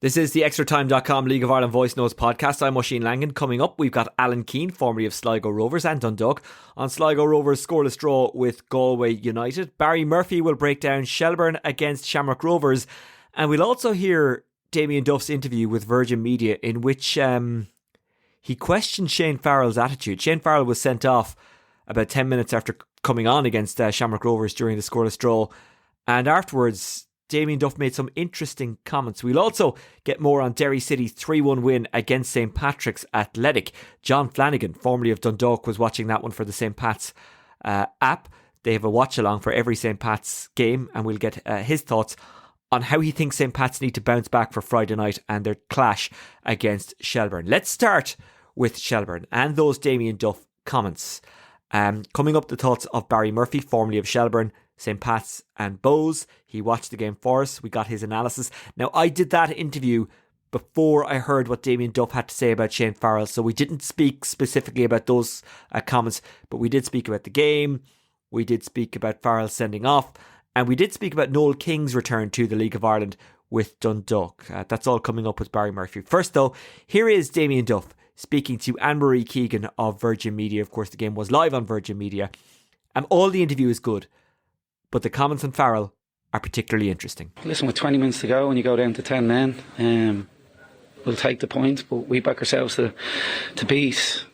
This is the Extratime.com League of Ireland Voice Notes podcast. I'm Oisin Langan. Coming up, we've got Alan Keane, formerly of Sligo Rovers and Dundalk, on Sligo Rovers' scoreless draw with Galway United. Barry Murphy will break down Shelburne against Shamrock Rovers. And we'll also hear Damien Duff's interview with Virgin Media, in which he questioned Shane Farrell's attitude. Shane Farrell was sent off about 10 minutes after coming on against Shamrock Rovers during the scoreless draw. And afterwards, Damien Duff made some interesting comments. We'll also get more on Derry City's 3-1 win against St Patrick's Athletic. John Flanagan, formerly of Dundalk, was watching that one for the St Pat's app. They have a watch along for every St Pat's game, and we'll get his thoughts on how he thinks St Pat's need to bounce back for Friday night and their clash against Shelburne. Let's start with Shelburne and those Damien Duff comments. Coming up, the thoughts of Barry Murphy, formerly of Shelburne, St Pat's and Bows. He watched the game for us. We got his analysis. Now, I did that interview before I heard what Damien Duff had to say about Shane Farrell, so we didn't speak specifically about those comments, but we did speak about the game, we did speak about Farrell sending off, and we did speak about Noel King's return to the League of Ireland with Dundalk. That's all coming up with Barry Murphy. First though, here is Damien Duff speaking to Anne-Marie Keegan of Virgin Media. Of course, the game was live on Virgin Media. All the interview is good, but the comments on Farrell are particularly interesting. Listen, with 20 minutes to go and you go down to 10 men, we'll take the point, but we back ourselves to beat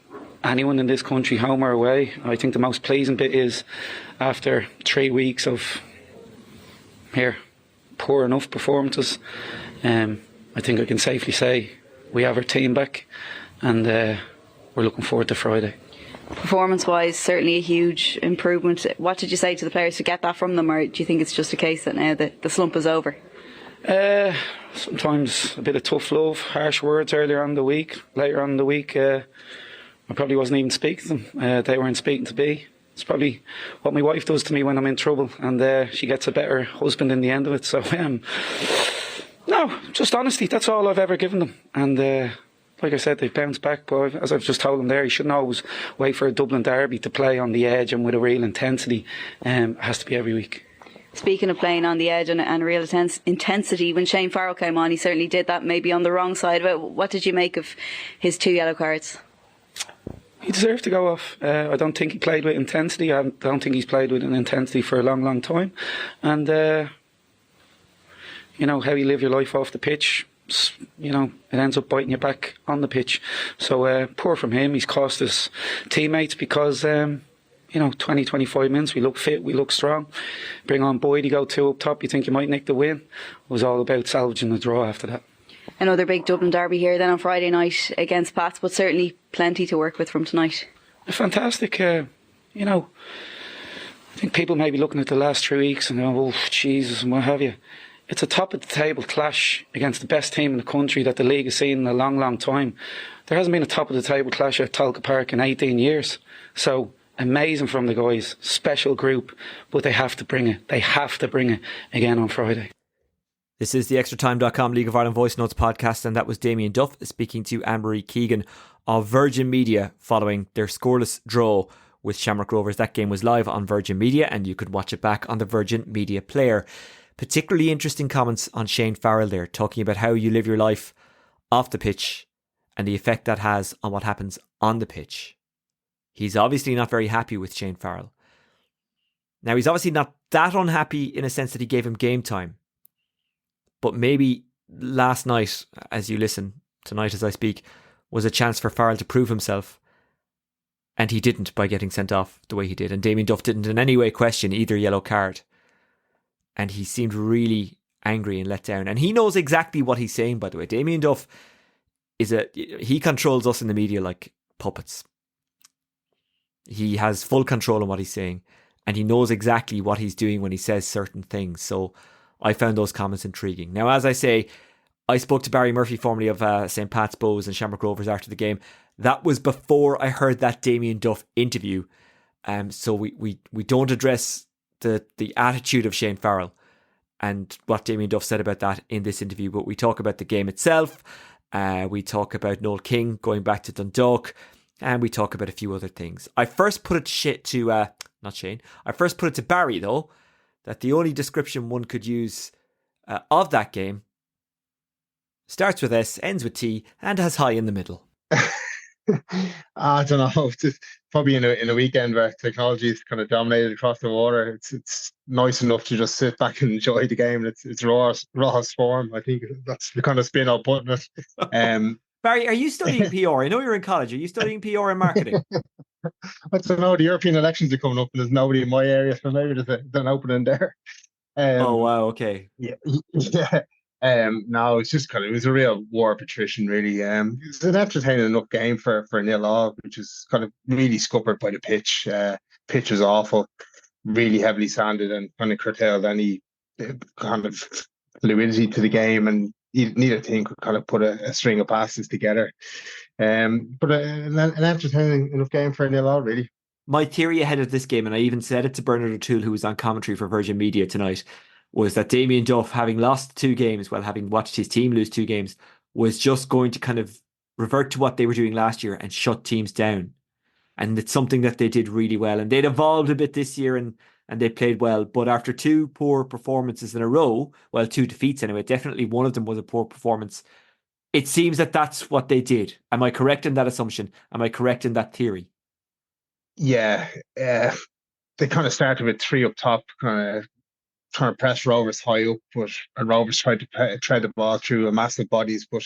anyone in this country, home or away. I think the most pleasing bit is after 3 weeks of poor enough performances, I think I can safely say we have our team back, and we're looking forward to Friday. Performance-wise, certainly a huge improvement. What did you say to the players to get that from them, or do you think it's just a case that now the slump is over? Sometimes a bit of tough love, harsh words earlier on in the week. Later on in the week, I probably wasn't even speaking to them. They weren't speaking to me. It's probably what my wife does to me when I'm in trouble, and she gets a better husband in the end of it. So, no, just honesty. That's all I've ever given them. And like I said, they've bounced back, but as I've just told them there, you shouldn't always wait for a Dublin derby to play on the edge and with a real intensity. It has to be every week. Speaking of playing on the edge and real intensity, when Shane Farrell came on, he certainly did that, maybe on the wrong side of it. What did you make of his 2 yellow cards? He deserved to go off. I don't think he played with intensity. I don't think he's played with an intensity for a long, long time. And, how you live your life off the pitch, it ends up biting you back on the pitch. So poor from him. He's cost his teammates because 20-25 minutes we look fit, we look strong. Bring on Boyd, you go 2 up top, you think you might nick the win. It was all about salvaging the draw after that. Another big Dublin derby here then on Friday night against Pats, but certainly plenty to work with from tonight. Fantastic. I think people may be looking at the last 3 weeks and go, oh Jesus, and what have you. It's a top of the table clash against the best team in the country that the league has seen in a long, long time. There hasn't been a top of the table clash at Talca Park in 18 years. So amazing from the guys, special group, but they have to bring it. They have to bring it again on Friday. This is the Extratime.com League of Ireland Voice Notes podcast, and that was Damien Duff speaking to Anne-Marie Keegan of Virgin Media following their scoreless draw with Shamrock Rovers. That game was live on Virgin Media, and you could watch it back on the Virgin Media player. Particularly interesting comments on Shane Farrell there, talking about how you live your life off the pitch and the effect that has on what happens on the pitch. He's obviously not very happy with Shane Farrell. Now, he's obviously not that unhappy in a sense that he gave him game time. But maybe last night, as you listen, tonight as I speak, was a chance for Farrell to prove himself. And he didn't by getting sent off the way he did. And Damien Duff didn't in any way question either yellow card. And he seemed really angry and let down. And he knows exactly what he's saying, by the way. Damien Duff he controls us in the media like puppets. He has full control on what he's saying. And he knows exactly what he's doing when he says certain things. So I found those comments intriguing. Now, as I say, I spoke to Barry Murphy, formerly of St Pat's, Bows and Shamrock Rovers after the game. That was before I heard that Damien Duff interview. So we don't address the attitude of Shane Farrell and what Damien Duff said about that in this interview, but we talk about the game itself, we talk about Noel King going back to Dundalk, and we talk about a few other things. I first put it to Barry though, that the only description one could use of that game starts with S, ends with T, and has high in the middle. I don't know. Just probably in a weekend where technology is kind of dominated across the water, it's nice enough to just sit back and enjoy the game. It's rawest form. I think that's the kind of spin I'll put in it. Barry, are you studying PR? I know you're in college. Are you studying PR and marketing? I don't know. The European elections are coming up, and there's nobody in my area, so maybe there's an opening there. Oh wow, okay. Yeah, yeah. No, it's just it was a real war of attrition, really. It's an entertaining enough game for a 0-0, which is kind of really scuppered by the pitch. Pitch was awful, really heavily sanded, and kind of curtailed any kind of fluidity to the game. And neither team could kind of put a string of passes together. But an entertaining enough game for a 0-0, really. My theory ahead of this game, and I even said it to Bernard O'Toole, who was on commentary for Virgin Media tonight, was that Damien Duff, having lost 2 games, having watched his team lose 2 games, was just going to kind of revert to what they were doing last year and shut teams down. And it's something that they did really well. And they'd evolved a bit this year and they played well. But after 2 poor performances in a row, 2 defeats anyway, definitely one of them was a poor performance. It seems that that's what they did. Am I correct in that assumption? Am I correct in that theory? Yeah, they kind of started with 3 up top, kind of trying to press Rovers high up, but Rovers tried to tread the ball through a massive bodies, but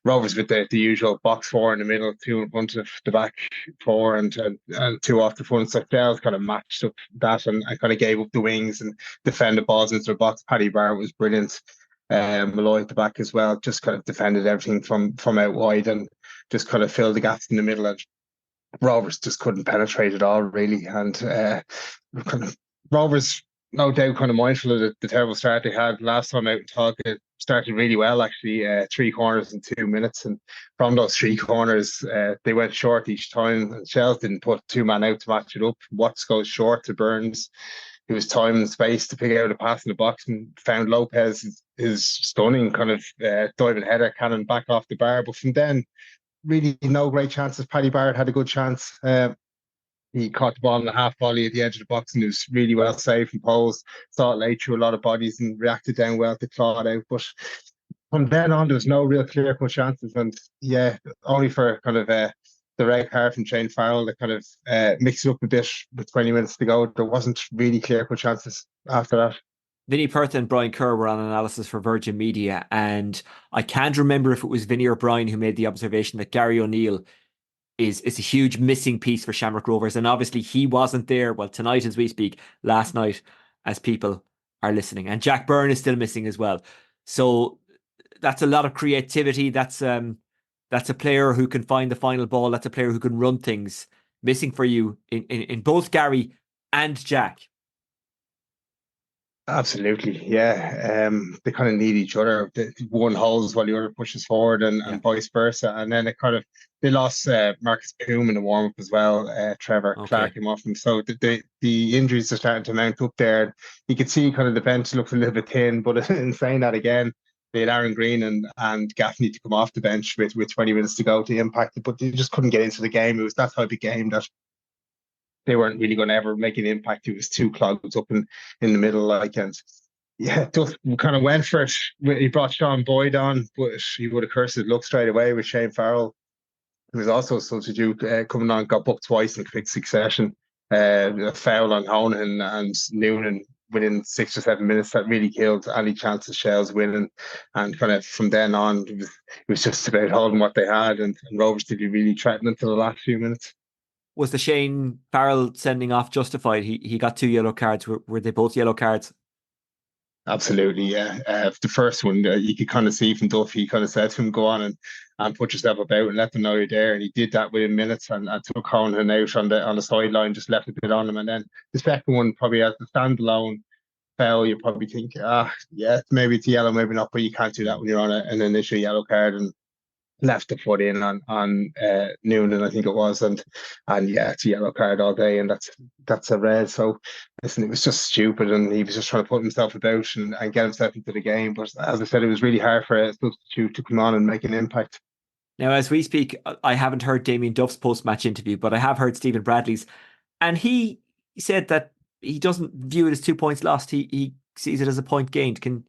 Rovers with the usual box 4 in the middle, 2 in front of the back 4 and 2 off the front. So Shels kind of matched up that and kind of gave up the wings and defended balls into the box. Paddy Barrett was brilliant. Malloy at the back as well, just kind of defended everything from out wide and just kind of filled the gaps in the middle. And Rovers just couldn't penetrate at all, really. And kind of Rovers, no doubt, kind of mindful of the terrible start they had last time out in Talk. It started really well, actually. 3 corners in 2 minutes, and from those 3 corners, they went short each time. And Shels didn't put 2 man out to match it up. Watts goes short to Burns. It was time and space to pick out a pass in the box and found Lopez his stunning kind of diving header cannon back off the bar. But from then, really no great chances. Paddy Barrett had a good chance. He caught the ball in a half volley at the edge of the box and it was really well saved and posed. Saw it late through a lot of bodies and reacted down well to claw it out. But from then on, there was no real clear-cut chances. And yeah, only for kind of the red card from Shane Farrell that kind of mixed it up a bit with 20 minutes to go. There wasn't really clear-cut chances after that. Vinny Perth and Brian Kerr were on analysis for Virgin Media, and I can't remember if it was Vinny or Brian who made the observation that Gary O'Neill is a huge missing piece for Shamrock Rovers, and obviously he wasn't there, tonight as we speak, last night as people are listening, and Jack Byrne is still missing as well. So that's a lot of creativity. That's a player who can find the final ball. That's a player who can run things. Missing for you in both Gary and Jack. Absolutely, yeah. They kind of need each other. One holds while the other pushes forward, and vice versa. And then they lost Marcus Coombe in the warm up as well. Trevor Clark came off him, so the injuries are starting to mount up there. You could see kind of the bench looks a little bit thin, but in saying that again, they had Aaron Green and Gaffney to come off the bench with 20 minutes to go to impact it, but they just couldn't get into the game. It was that type of game that they weren't really going to ever make an impact. It was 2 clogs up in the middle, and yeah, Duff kind of went for it. He brought Sean Boyd on, but he would have cursed his luck straight away with Shane Farrell, who was also a substitute, coming on, got booked twice in quick succession. A foul on Honan and Noonan within 6 or 7 minutes that really killed any chance of Shels winning. And kind of from then on, it was just about holding what they had, and Rovers didn't really threaten until the last few minutes. Was the Shane Farrell sending off justified? He got 2 yellow cards. Were they both yellow cards? Absolutely, yeah. The first one, you could kind of see from Duff, he kind of said to him, go on and put yourself about and let them know you're there. And he did that within minutes and took Honan out on the sideline, just left a bit on him. And then the second one, probably as a standalone foul, you probably think, yeah, maybe it's yellow, maybe not, but you can't do that when you're on an initial yellow card. And left the foot in on Noonan, I think it was, and yeah, it's a yellow card all day, and that's a red. So listen, it was just stupid, and he was just trying to put himself about and get himself into the game. But as I said, it was really hard for a substitute to come on and make an impact. Now, as we speak, I haven't heard Damien Duff's post-match interview, but I have heard Stephen Bradley's, and he said that he doesn't view it as 2 points lost. He sees it as a point gained. Can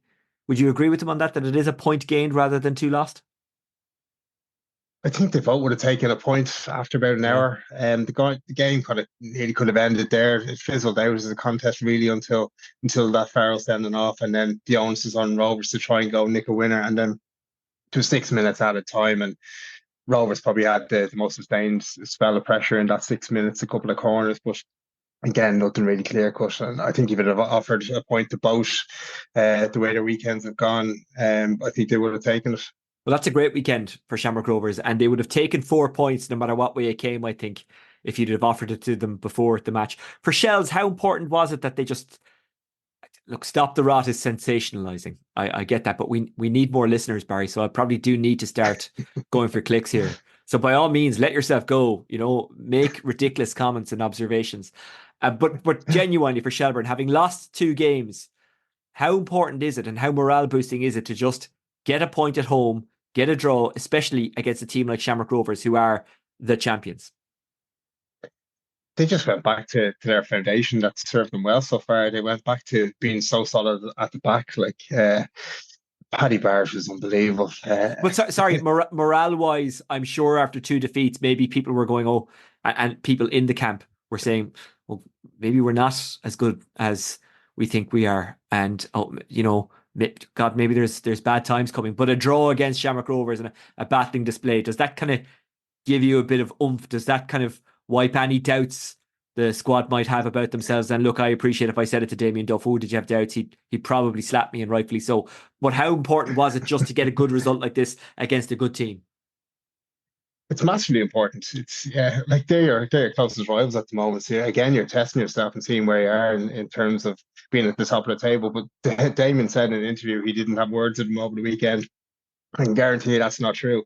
Would you agree with him on that it is a point gained rather than two lost? I think the vote would have taken a point after about an Yeah. hour. The game kind of nearly could have ended there. It fizzled out as a contest really until that Farrell sending off, and then the onus is on Rovers to try and go nick a winner, and then to 6 minutes at a time, and Rovers probably had the most sustained spell of pressure in that 6 minutes, a couple of corners, but again, nothing really clear cut. And I think if it had offered a point to both, the way their weekends have gone, I think they would have taken it. Well, that's a great weekend for Shamrock Rovers, and they would have taken 4 points no matter what way it came, I think, if you'd have offered it to them before the match. For Shels, how important was it that they just look, stop the rot is sensationalizing. I get that, but we need more listeners, Barry. So I probably do need to start going for clicks here. So by all means, let yourself go. Make ridiculous comments and observations. But genuinely for Shelbourne, having lost 2 games, how important is it and how morale boosting is it to just get a point at home, get a draw, especially against a team like Shamrock Rovers, who are the champions? They just went back to their foundation that served them well so far. They went back to being so solid at the back. Like Paddy Barrett was unbelievable. But sorry, morale-wise, I'm sure after 2 defeats, maybe people were going, oh, and people in the camp were saying, well, maybe we're not as good as we think we are. And, God, maybe there's bad times coming. But a draw against Shamrock Rovers and a battling display, does that kind of give you a bit of oomph? Does that kind of wipe any doubts the squad might have about themselves? And look, I appreciate if I said it to Damien Duff, oh, did you have doubts? He'd probably slap me, and rightfully so. But how important was it just to get a good result like this against a good team? It's massively important. It's like they're closest rivals at the moment. So again, you're testing yourself and seeing where you are in terms of being at the top of the table. But Damien said in an interview he didn't have words with them over the weekend. I can guarantee you that's not true.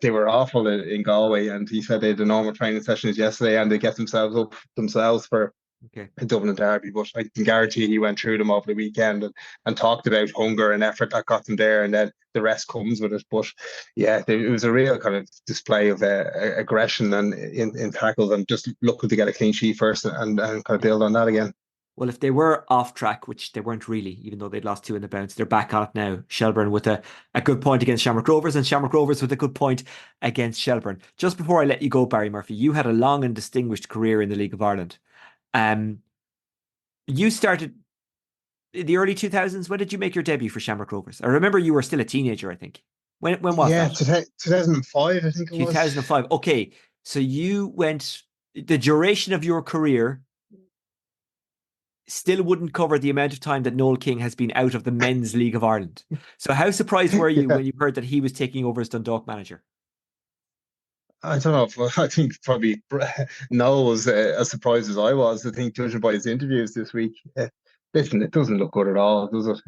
They were awful in Galway, and he said they had the normal training sessions yesterday, and they get themselves up themselves for a Dublin derby. But I can guarantee he went through them over the weekend and talked about hunger and effort that got them there, and then the rest comes with it. But yeah, it was a real kind of display of aggression and in tackles, and just looking to get a clean sheet first and kind of build on that again. Well, if they were off track, which they weren't really, even though they'd lost 2 in the bounce, they're back on it now. Shelbourne with a good point against Shamrock Rovers, and Shamrock Rovers with a good point against Shelbourne. Just before I let you go, Barry Murphy, you had a long and distinguished career in the League of Ireland. You started in the early 2000s. When did you make your debut for Shamrock Rovers? I remember you were still a teenager, I think. When was that? 2005, I think it was. 2005. Okay, so you went, the duration of your career still wouldn't cover the amount of time that Noel King has been out of the Men's League of Ireland. So how surprised were you when you heard that he was taking over as Dundalk manager? I don't know. I think probably Noel was as surprised as I was. I think judging by his interviews this week, listen, it doesn't look good at all, does it?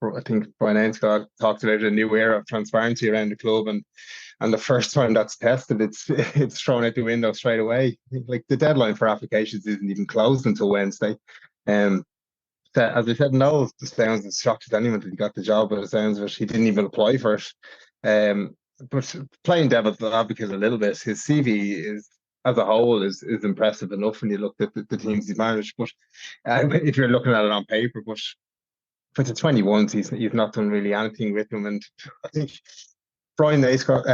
I think Brian Ainscott talked about a new era of transparency around the club, and the first time that's tested, it's thrown out the window straight away. Like the deadline for applications isn't even closed until Wednesday. So, as I said, no, it sounds as shocked as anyone that he got the job, but it sounds that he didn't even apply for it. But playing devil's advocate a little bit, his CV is as a whole is impressive enough when you look at the teams he's managed. But if you're looking at it on paper, but for the 21s, he's not done really anything with them. And I think Brian Naiscott,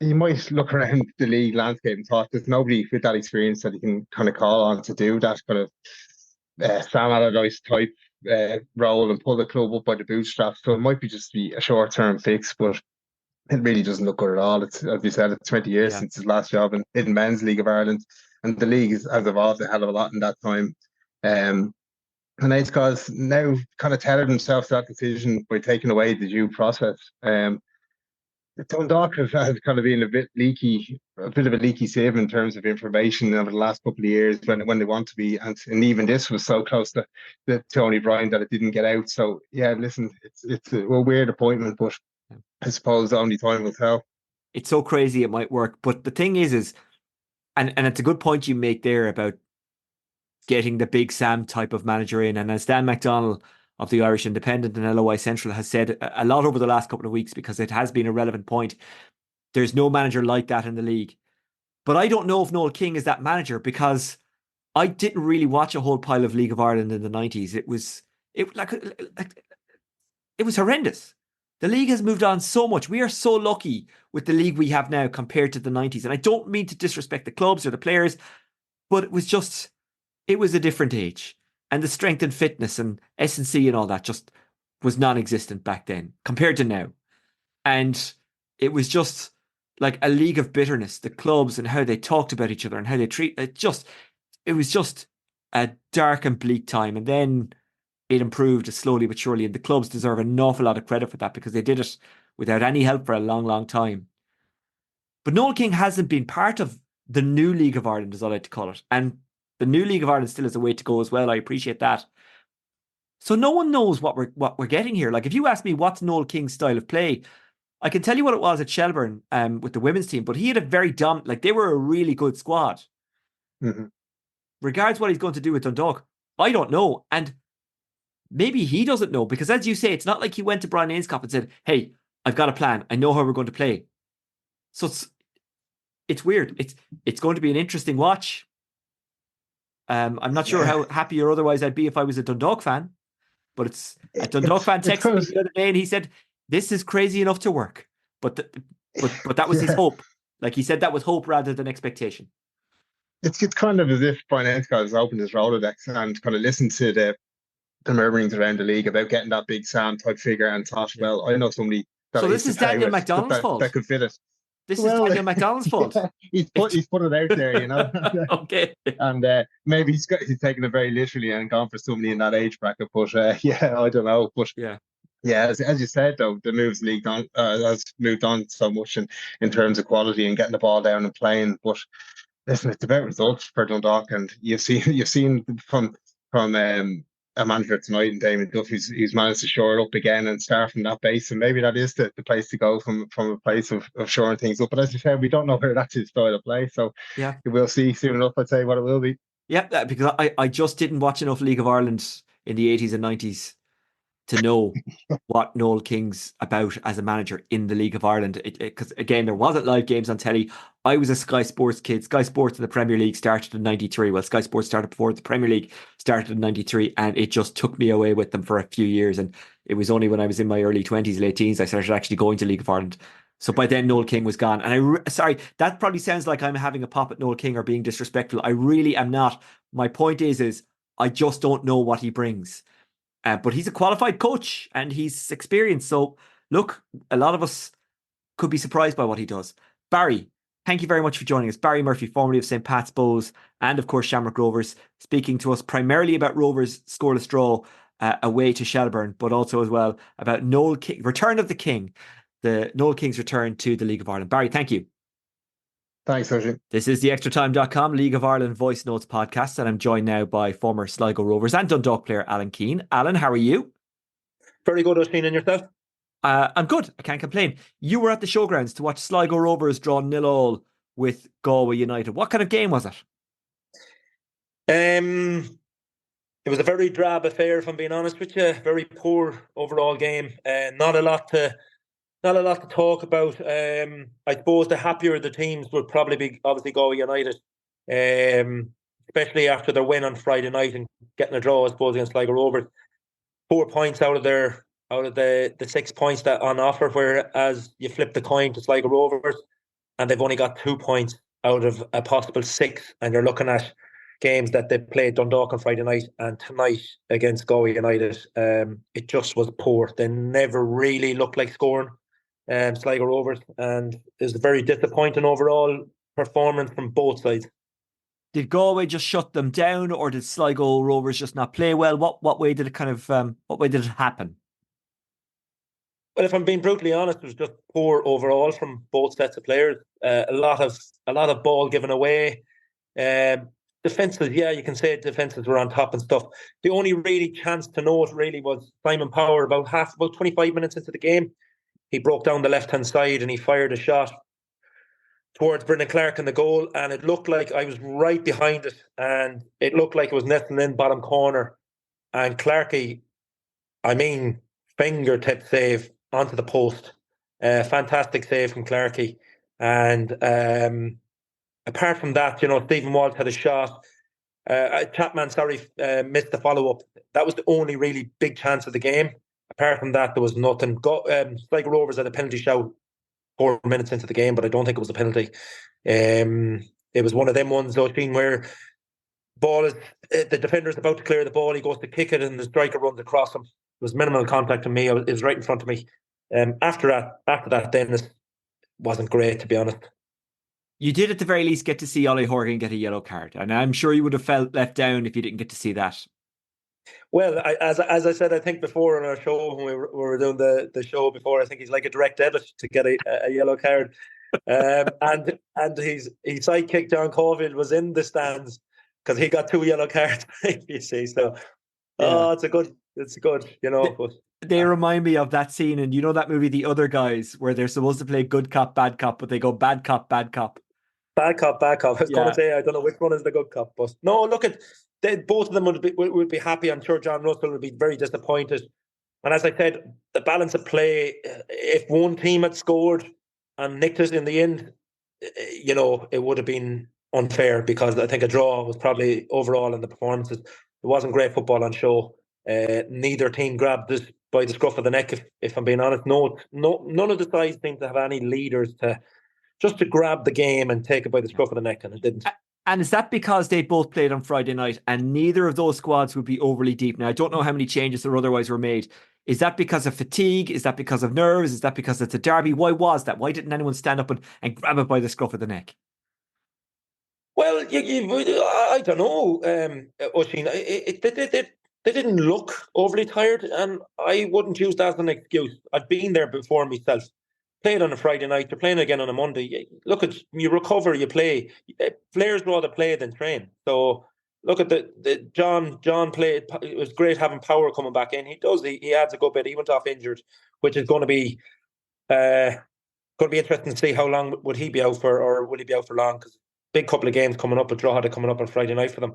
he might look around the league landscape and thought there's nobody with that experience that he can kind of call on to do that kind of Sam Allardyce type role and pull the club up by the bootstraps. So it might just be a short-term fix, but it really doesn't look good at all. It's, as you said, it's 20 years since his last job in Men's League of Ireland, and the league has evolved a hell of a lot in that time. And Ainscott's now kind of tethered himself to that decision by taking away the due process. Dundalk has kind of been a bit of a leaky sieve in terms of information over the last couple of years when they want to be, and even this was so close to Tony Bryan that it didn't get out. So yeah, listen, it's a weird appointment, but I suppose only time will tell. It's so crazy it might work, but the thing is, and it's a good point you make there about getting the Big Sam type of manager in. And as Dan McDonnell of the Irish Independent and LOI Central has said a lot over the last couple of weeks, because it has been a relevant point, there's no manager like that in the league. But I don't know if Noel King is that manager, because I didn't really watch a whole pile of League of Ireland in the 90s. It was It it was horrendous. The league has moved on so much. We are so lucky with the league we have now compared to the 90s. And I don't mean to disrespect the clubs or the players, but it was a different age. And the strength and fitness and S&C and all that just was non-existent back then compared to now. And it was just like a league of bitterness, the clubs and how they talked about each other and how they treat it was just a dark and bleak time. And then it improved slowly but surely. And the clubs deserve an awful lot of credit for that because they did it without any help for a long, long time. But Noel King hasn't been part of the new League of Ireland, as I like to call it. And the new League of Ireland still has a way to go as well. I appreciate that. So no one knows what we're getting here. Like if you ask me what's Noel King's style of play, I can tell you what it was at Shelburne with the women's team, but he had a very they were a really good squad. Mm-hmm. Regards what he's going to do with Dundalk, I don't know. And maybe he doesn't know because as you say, it's not like he went to Brian Ainscough and said, hey, I've got a plan. I know how we're going to play. So it's weird. It's going to be an interesting watch. I'm not sure how happy or otherwise I'd be if I was a Dundalk fan, but a Dundalk fan texted me the other day and he said, this is crazy enough to work. But that was his hope. Like he said, that was hope rather than expectation. It's kind of as if Brian Ainscough has opened his Rolodex and kind of listened to the murmurings around the league about getting that big Sam type figure and thought, well, I know somebody that so this is Daniel McDonald's fault. That could fit it. This is Daniel McDonald's fault. He's put it out there, you know. Okay. And maybe he's taken it very literally and gone for somebody in that age bracket. But I don't know. But yeah, as you said though, the moves league on has moved on so much in terms of quality and getting the ball down and playing. But listen, it's about results for Dundalk, and you've seen from a manager tonight, and Damien Duff, he's managed to shore it up again and start from that base, and maybe that is the place to go from a place of shoring things up. But as you said, we don't know where that's his style of play, so yeah, we'll see soon enough. I'd say what it will be. Yeah, because I just didn't watch enough League of Ireland in the 80s and 90s to know what Noel King's about as a manager in the League of Ireland. Because again, there wasn't live games on telly. I was a Sky Sports kid. Sky Sports in the Premier League started in 93. Well, Sky Sports started before the Premier League started in 93, and it just took me away with them for a few years. And it was only when I was in my early 20s, late teens, I started actually going to League of Ireland. So by then, Noel King was gone. And sorry, that probably sounds like I'm having a pop at Noel King or being disrespectful. I really am not. My point is I just don't know what he brings. But he's a qualified coach and he's experienced. So look, a lot of us could be surprised by what he does. Barry, thank you very much for joining us. Barry Murphy, formerly of St. Pat's Bows and of course Shamrock Rovers, speaking to us primarily about Rovers' scoreless draw away to Shelburne, but also as well about Noel King, return of the King, the Noel King's return to the League of Ireland. Barry, thank you. Thanks, Oisin. This is the Extratime.com League of Ireland Voice Notes podcast, and I'm joined now by former Sligo Rovers and Dundalk player Alan Keane. Alan, how are you? Very good, Oisin, and yourself? I'm good. I can't complain. You were at the showgrounds to watch Sligo Rovers draw 0-0 with Galway United. What kind of game was it? It was a very drab affair, if I'm being honest with you. Very poor overall game. Not a lot to talk about. I suppose the happier the teams would probably be obviously Galway United, especially after their win on Friday night and getting a draw, I suppose, against Sligo Rovers. 4 points out of the 6 points that on offer, whereas you flip the coin to Sligo Rovers and they've only got 2 points out of a possible 6, and you're looking at games that they played Dundalk on Friday night and tonight against Galway United. It just was poor. They never really looked like scoring. Sligo Rovers, and it was a very disappointing overall performance from both sides. Did Galway just shut them down, or did Sligo Rovers just not play well? What way did it happen? Well, if I'm being brutally honest, it was just poor overall from both sets of players. A lot of ball given away. Defences, yeah, you can say defences were on top and stuff. The only really chance to note really was Simon Power about 25 minutes into the game. He broke down the left-hand side and he fired a shot towards Brendan Clark in the goal, and it looked like I was right behind it, and it looked like it was nesting in bottom corner. And Clarkey, fingertip save onto the post. Fantastic save from Clarkey. And apart from that, Stephen Walsh had a shot. Chapman, missed the follow-up. That was the only really big chance of the game. Apart from that, there was nothing. Sligo Rovers had a penalty shout 4 minutes into the game, but I don't think it was a penalty. It was one of them ones, though, where the defender's about to clear the ball, he goes to kick it, and the striker runs across him. It was minimal contact to me. It was right in front of me. After that, then it wasn't great, to be honest. You did at the very least get to see Ollie Horgan get a yellow card, and I'm sure you would have felt let down if you didn't get to see that. Well, as I said, I think before on our show, when we were doing the show before, I think he's like a direct debit to get a yellow card. And his sidekick John Caulfield was in the stands because he got 2 yellow cards, you see. So, it's a good, but they remind me of that scene in, that movie, The Other Guys, where they're supposed to play good cop, bad cop, but they go bad cop, bad cop. Bad cop, bad cop. I was going to say, I don't know which one is the good cop, but no, look at both of them would be happy. I'm sure John Russell would be very disappointed. And as I said, the balance of play, if one team had scored and nicked it in the end, it would have been unfair, because I think a draw was probably overall in the performances. It wasn't great football on show. Neither team grabbed this by the scruff of the neck, if I'm being honest. No, none of the sides seemed to have any leaders to grab the game and take it by the scruff of the neck, and it didn't. And is that because they both played on Friday night and neither of those squads would be overly deep? Now, I don't know how many changes or otherwise were made. Is that because of fatigue? Is that because of nerves? Is that because it's a derby? Why was that? Why didn't anyone stand up and grab it by the scruff of the neck? Well, I don't know, Oisin. They didn't look overly tired, and I wouldn't use that as an excuse. I've been there before myself. Played on a Friday night, you're playing again on a Monday. Look at, you recover, you play. Players rather play than train. So look at the John played. It was great having Power coming back in. He adds a good bit. He went off injured, which is going to be interesting to see how long would he be out for, or will he be out for long? Because big couple of games coming up, with Drogheda coming up on Friday night for them.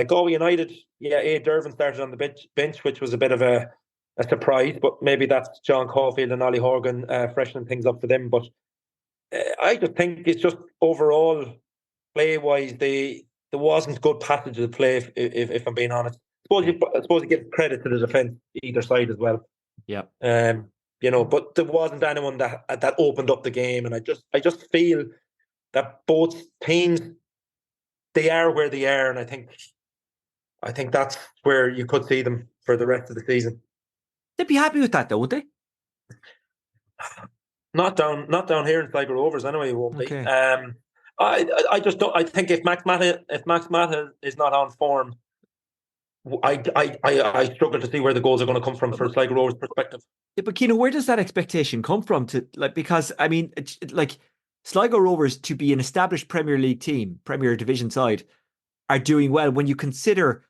Galway United, Aid Dervin started on the bench, which was a bit of a surprise, but maybe that's John Caulfield and Ollie Horgan freshening things up for them. But I just think it's just overall play-wise, there wasn't good passage of the play, if I'm being honest. I suppose you give credit to the defence either side as well. Yeah. But there wasn't anyone that opened up the game, and I just feel that both teams, they are where they are, and I think that's where you could see them for the rest of the season. They'd be happy with that, though, would they? Not down here in Sligo Rovers, anyway. It won't be. I just don't. I think if Max Mata is not on form, I struggle to see where the goals are going to come from for Sligo Rovers' perspective. Yeah, but Keane, where does that expectation come from? Because I mean, Sligo Rovers, to be an established Premier League team, Premier Division side, are doing well when you consider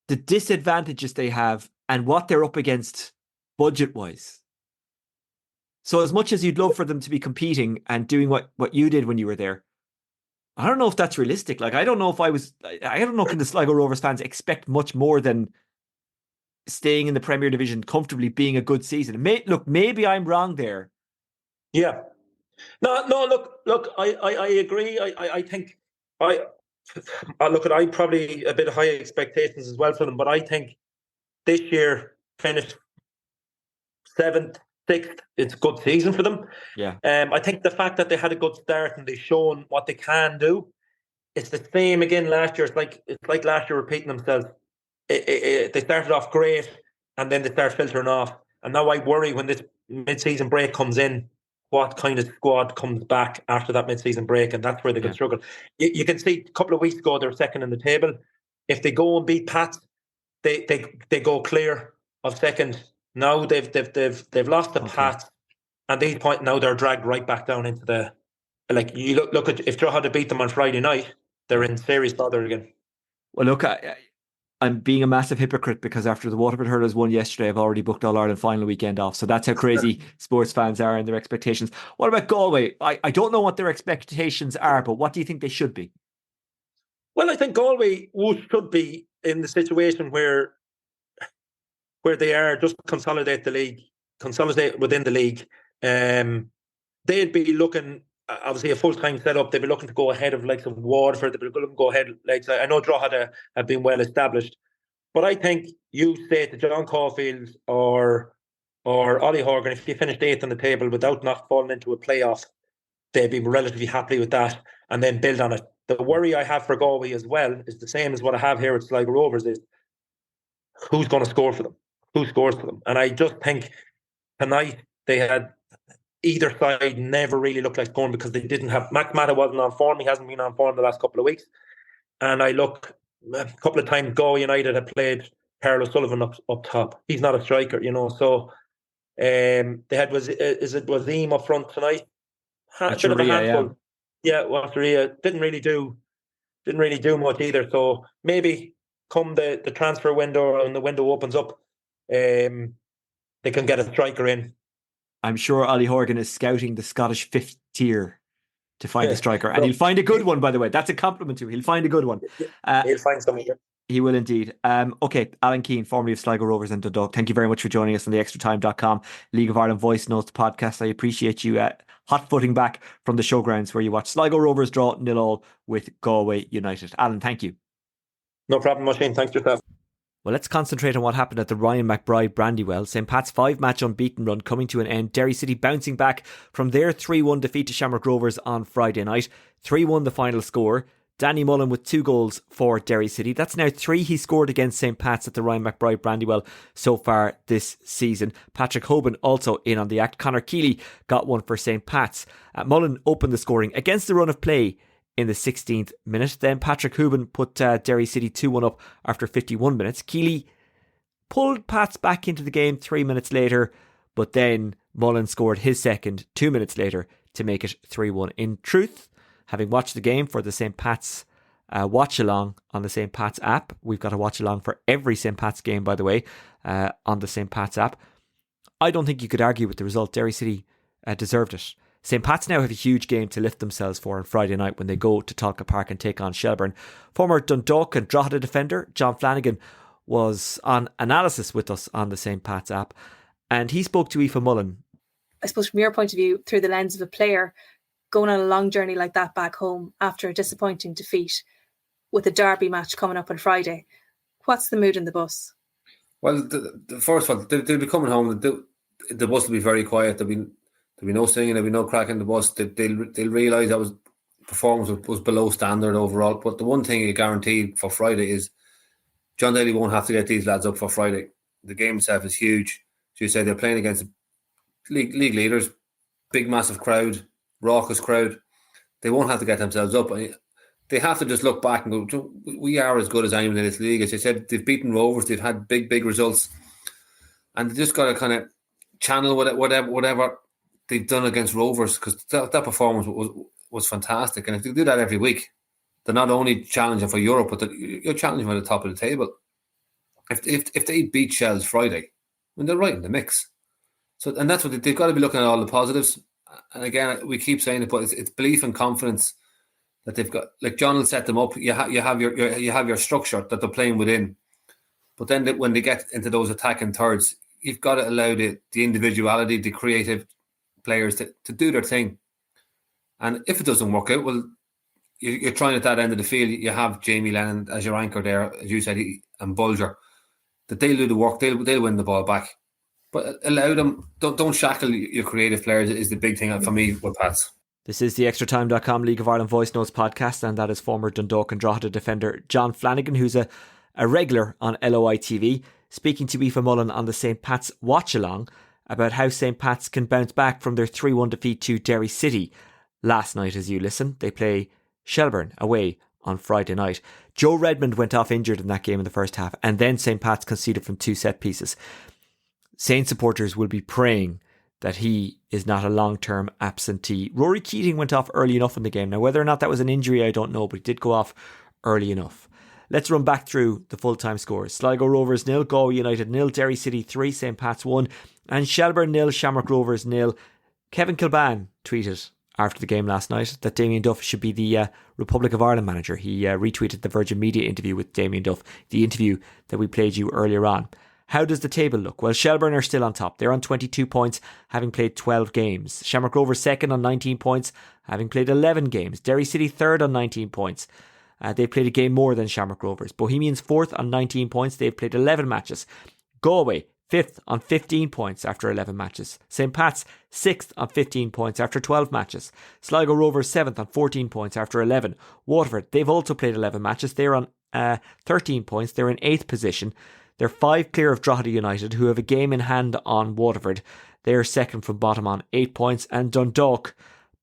the disadvantages they have and what they're up against budget-wise. So as much as you'd love for them to be competing and doing what you did when you were there, I don't know if that's realistic. I don't know can the Sligo Rovers fans expect much more than staying in the Premier Division comfortably, being a good season? Maybe I'm wrong there. Yeah. No, look, I agree. I think I probably a bit of high expectations as well for them, but I think this year finished 7th, 6th. It's a good season for them. Yeah. I think the fact that they had a good start and they've shown what they can do, it's the same again last year. It's like last year repeating themselves. They started off great and then they start filtering off. And now I worry when this mid-season break comes in, what kind of squad comes back after that mid-season break, and that's where they could struggle. You can see a couple of weeks ago they're second in the table. If they go and beat Pats, they go clear of second. Now they've lost the Pats, and these point now they're dragged right back down into the you look at if Drogheda beat them on Friday night, they're in serious bother again. Well, look, I'm being a massive hypocrite because after the Waterford Hurlers won yesterday, I've already booked All-Ireland final weekend off. So that's how crazy sports fans are and their expectations. What about Galway? I don't know what their expectations are, but what do you think they should be? Well, I think Galway should be in the situation where they are, just consolidate within the league. They'd be looking obviously a full-time setup. They'd be looking to go ahead of like some Waterford. They'd be looking to go ahead. Like, I know Drogheda have been well established, but I think you say to John Caulfield or Ollie Horgan, if you finished 8th on the table without not falling into a playoff, they'd be relatively happy with that and then build on it. The worry I have for Galway as well is the same as what I have here at Sligo Rovers, is who's going to score for them? Who scores for them? And I just think tonight they had either side never really looked like scoring because they didn't have... Max Mata wasn't on form. He hasn't been on form the last couple of weeks. And I look, a couple of times Galway United have played Farrell O'Sullivan up top. He's not a striker, So they had Wasim up front tonight. A bit of a handful. Yeah, Wateria didn't really do much either. So maybe come the transfer window and the window opens up, they can get a striker in. I'm sure Ollie Horgan is scouting the Scottish 5th tier to find a striker, and he'll find a good one, by the way. That's a compliment to him. He'll find a good one. He'll find someone. He will indeed. Okay, Alan Keane, formerly of Sligo Rovers and Dundalk, thank you very much for joining us on the Extratime.com League of Ireland Voice Notes podcast. I appreciate you hot-footing back from the showgrounds where you watch Sligo Rovers draw 0-0 with Galway United. Alan, thank you. No problem, Machine. Thanks yourself. Well, let's concentrate on what happened at the Ryan McBride Brandywell. St. Pat's 5-match unbeaten run coming to an end. Derry City bouncing back from their 3-1 defeat to Shamrock Rovers on Friday night. 3-1 the final score. Danny Mullen with 2 goals for Derry City. That's now 3 he scored against St. Pat's at the Ryan McBride Brandywell so far this season. Patrick Hoban also in on the act. Conor Keeley got one for St. Pat's. Mullen opened the scoring against the run of play in the 16th minute. Then Patrick Hoban put Derry City 2-1 up after 51 minutes. Keeley pulled Pats back into the game 3 minutes later, but then Mullen scored his second 2 minutes later to make it 3-1. In truth, having watched the game for the St. Pat's watch along on the St. Pat's app, we've got a watch along for every St. Pat's game, by the way, on the St. Pat's app. I don't think you could argue with the result. Derry City deserved it. St. Pat's now have a huge game to lift themselves for on Friday night when they go to Talca Park and take on Shelburne. Former Dundalk and Drogheda defender John Flanagan was on analysis with us on the St. Pat's app, and he spoke to Aoife Mullen. I suppose from your point of view, through the lens of a player, going on a long journey like that back home after a disappointing defeat with a derby match coming up on Friday, what's the mood in the bus? Well, the first one, they'll be coming home. The bus will be very quiet. There'll be no singing. There'll be no crack in the bus. They'll realise that performance was below standard overall. But the one thing you guaranteed for Friday is John Daly won't have to get these lads up for Friday. The game itself is huge. So you say they're playing against league leaders, big massive crowd, raucous crowd. They won't have to get themselves up. They have to just look back and go, we are as good as anyone in this league. As I said, they've beaten Rovers, they've had big results, and they just got to kind of channel whatever they've done against Rovers, because that performance was fantastic. And if they do that every week, they're not only challenging for Europe, but you're challenging for the top of the table. If they beat Shels Friday, they're right in the mix. So, and that's what they've got to be looking at, all the positives. And again, we keep saying it, but it's belief and confidence that they've got. Like John will set them up. You have your structure that they're playing within, but then when they get into those attacking thirds, you've got to allow the individuality, the creative players to do their thing. And if it doesn't work out, well, you're trying at that end of the field. You have Jamie Lennon as your anchor there, as you said, and Bulger. That they'll do the work. They'll win the ball back. But allow them. Don't shackle your creative players is the big thing for me with Pats. This is the Extratime.com League of Ireland Voice Notes podcast, and that is former Dundalk and Drogheda defender John Flanagan, who's a regular on LOI TV, speaking to Aoife Mullen on the St. Pat's watch-along about how St. Pat's can bounce back from their 3-1 defeat to Derry City last night. As you listen, they play Shelburne away on Friday night. Joe Redmond went off injured in that game in the first half, and then St. Pat's conceded from 2 set pieces. Saint supporters will be praying that he is not a long-term absentee. Rory Keating went off early enough in the game. Now, whether or not that was an injury, I don't know, but he did go off early enough. Let's run back through the full-time scores. Sligo Rovers 0, Galway United 0, Derry City 3, St. Pat's 1, and Shelburne 0, Shamrock Rovers 0. Kevin Kilban tweeted after the game last night that Damien Duff should be the Republic of Ireland manager. He retweeted the Virgin Media interview with Damien Duff, the interview that we played you earlier on. How does the table look? Well, Shelburne are still on top. They're on 22 points, having played 12 games. Shamrock Rovers second on 19 points, having played 11 games. Derry City third on 19 points. They've played a game more than Shamrock Rovers. Bohemians fourth on 19 points. They've played 11 matches. Galway fifth on 15 points after 11 matches. St. Pat's sixth on 15 points after 12 matches. Sligo Rovers seventh on 14 points after 11. Waterford, they've also played 11 matches. They're on 13 points. They're in 8th position. They're 5 clear of Drogheda United, who have a game in hand on Waterford. They're second from bottom on 8 points. And Dundalk,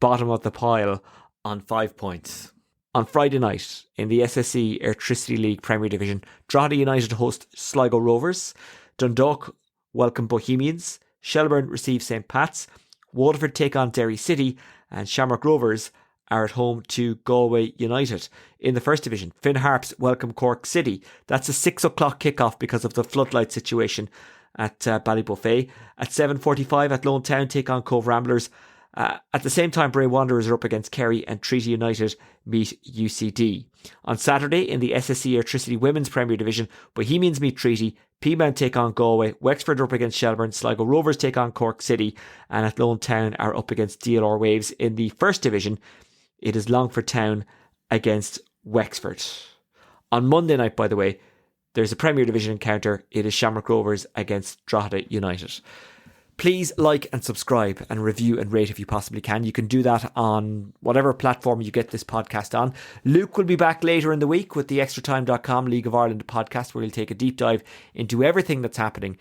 bottom of the pile on 5 points. On Friday night, in the SSE Electricity League Premier Division, Drogheda United host Sligo Rovers. Dundalk welcome Bohemians. Shelburne receive St. Pat's. Waterford take on Derry City. And Shamrock Rovers are at home to Galway United. In the First Division, Finn Harps welcome Cork City. That's a 6 o'clock kickoff because of the floodlight situation at Ballybuffet. At 7:45 at Lone Town take on Cove Ramblers. At the same time, Bray Wanderers are up against Kerry and Treaty United meet UCD. On Saturday, in the SSE Electricity Women's Premier Division, Bohemians meet Treaty, Peamount take on Galway, Wexford are up against Shelburne, Sligo Rovers take on Cork City, and at Lone Town are up against DLR Waves. In the First Division, it is Longford Town against Wexford. On Monday night, by the way, there's a Premier Division encounter. It is Shamrock Rovers against Drogheda United. Please like and subscribe and review and rate if you possibly can. You can do that on whatever platform you get this podcast on. Luke will be back later in the week with the Extratime.com League of Ireland podcast, where he'll take a deep dive into everything that's happening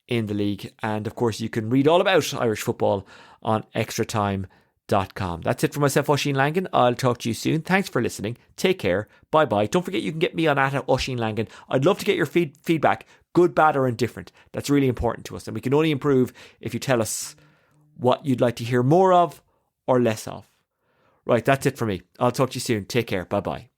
in the league. And of course, you can read all about Irish football on Extratime.com. That's it for myself, Oisin Langan. I'll talk to you soon. Thanks for listening. Take care. Bye bye. Don't forget you can get me on @Oisin Langan. I'd love to get your feedback, good, bad or indifferent. That's really important to us, and we can only improve if you tell us what you'd like to hear more of or less of. Right, that's it for me. I'll talk to you soon. Take care. Bye bye.